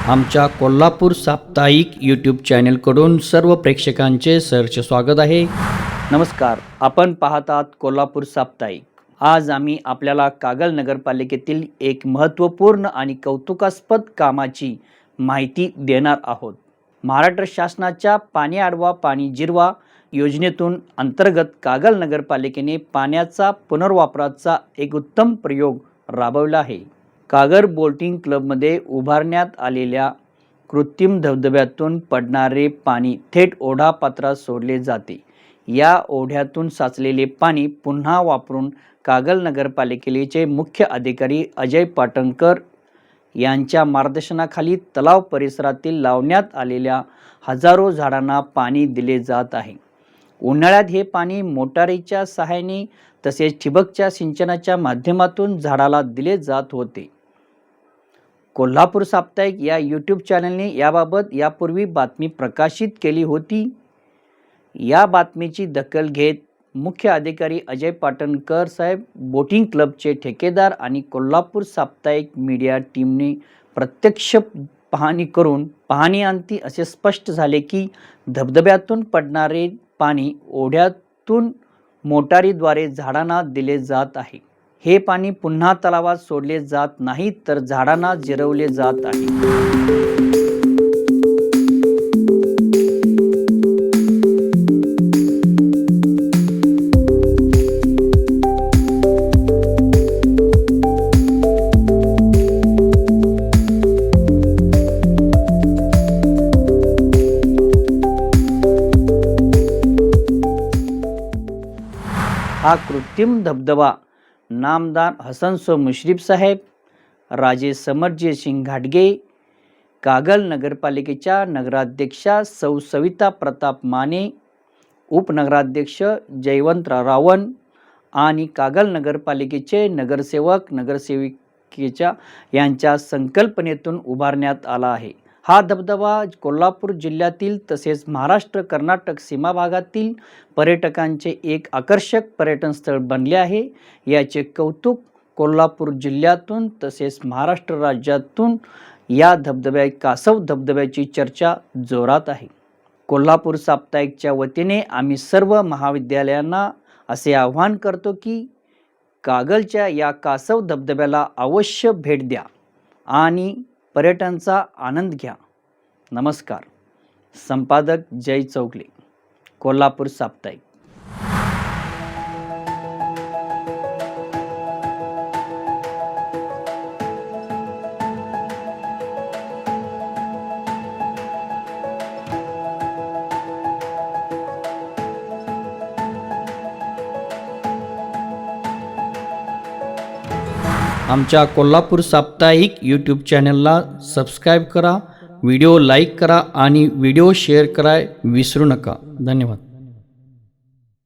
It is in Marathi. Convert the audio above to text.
आमच्या कोल्हापूर साप्ताहिक यूट्यूब चॅनलकडून सर्व प्रेक्षकांचे सहर्ष स्वागत आहे। नमस्कार, आपण पाहतात कोल्हापूर साप्ताहिक। आज आम्ही आपल्याला कागल नगरपालिकेतील एक महत्त्वपूर्ण आणि कौतुकास्पद कामाची माहिती देणार आहोत। महाराष्ट्र शासनाच्या पाणी अडवा पाणी जिरवा योजनेतून अंतर्गत कागल नगरपालिकेने पाण्याचा पुनर्वापराचा एक उत्तम प्रयोग राबवला आहे। कागल बोटिंग क्लबमध्ये उभारण्यात आलेल्या कृत्रिम धबधब्यातून पडणारे पाणी थेट ओढा पात्रात सोडले जाते। या ओढ्यातून साचलेले पाणी पुन्हा वापरून कागल नगरपालिकेचे मुख्य अधिकारी अजय पाटणकर यांच्या मार्गदर्शनाखाली तलाव परिसरातील लावण्यात आलेल्या हजारो झाडांना पाणी दिले जात आहे। उन्हाळ्यात हे पाणी मोटारीच्या सहाय्याने तसेच ठिबकच्या सिंचनाच्या माध्यमातून झाडाला दिले जात होते। कोल्हापूर साप्ताहिक या यूट्यूब चॅनलने याबाबत यापूर्वी बातमी प्रकाशित केली होती। या बातमीची दखल घेत मुख्य अधिकारी अजय पाटणकर साहेब, बोटिंग क्लबचे ठेकेदार आणि कोल्हापूर साप्ताहिक मीडिया टीमने प्रत्यक्ष पाहणी करून पाहणीअंती असे स्पष्ट झाले की धबधब्यातून पडणारे पाणी ओढ्यातून मोटारीद्वारे झाडांना दिले जात आहे। हे पाणी पुन्हा तलावात सोडले जात नाही तर झाडांना जिरवले जात आहे। हा कृत्रिम धबधबा नामदार हसन सो मुश्रीफ साहेब, राजे समरजीत सिंग घाटगे, कागल नगरपालिकेच्या नगराध्यक्षा सौ सविता प्रताप माने, उपनगराध्यक्ष जयवंतराव रावण आणि कागल नगरपालिकेचे नगरसेवक नगरसेविकेच्या यांच्या संकल्पनेतून उभारण्यात आला आहे। हा धबधबा कोल्हापूर जिल्ह्यातील तसेच महाराष्ट्र कर्नाटक सीमा भागातील पर्यटकांचे एक आकर्षक पर्यटन स्थळ बनले आहे। याचे कौतुक कोल्हापूर जिल्ह्यातून तसेच महाराष्ट्र राज्यातून या कासव धबधब्याची चर्चा जोरात आहे। कोल्हापूर साप्ताहिकच्या वतीने आम्ही सर्व महाविद्यालयांना असे आवाहन करतो की कागलच्या या कासव धबधब्याला अवश्य भेट द्या आणि पर्यटनाचा आनंद घ्या। नमस्कार, संपादक जय चौगले, कोल्हापूर साप्ताहिक। आमच्या कोल्हापूर साप्ताहिक यूट्यूब चॅनलला सबस्क्राईब करा, व्हिडिओ लाईक करा आणि व्हिडिओ शेअर करायला विसरू नका। धन्यवाद।